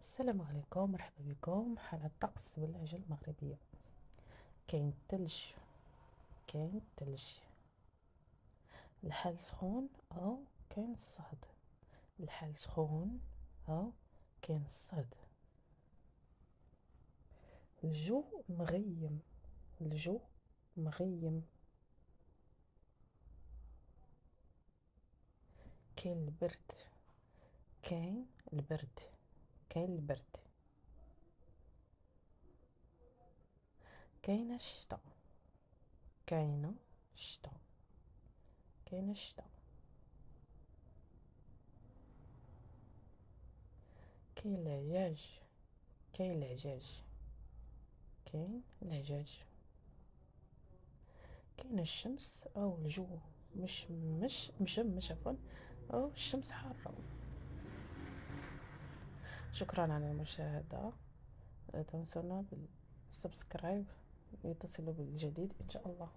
السلام عليكم، مرحبا بكم. حالة الطقس باللهجة المغربية. كاين الثلج، كاين الثلج. الحال سخون أو كاين الصهد. الحال سخون أو كاين الصهد. الجو مغيم، الجو مغيم. كاين البرد، كاين البرد، كاين البرد. كاينة الشتا، كاينة الشتا، كاينة الشتا. كاين العجاج، كاين العجاج، كاين العجاج. كاين الشمس أو الجو مش مشمش عفوا، أو الشمس حارة. شكرا على المشاهدة. لا تنسونا بالسبسكرايب لتصلوا بالجديد إن شاء الله.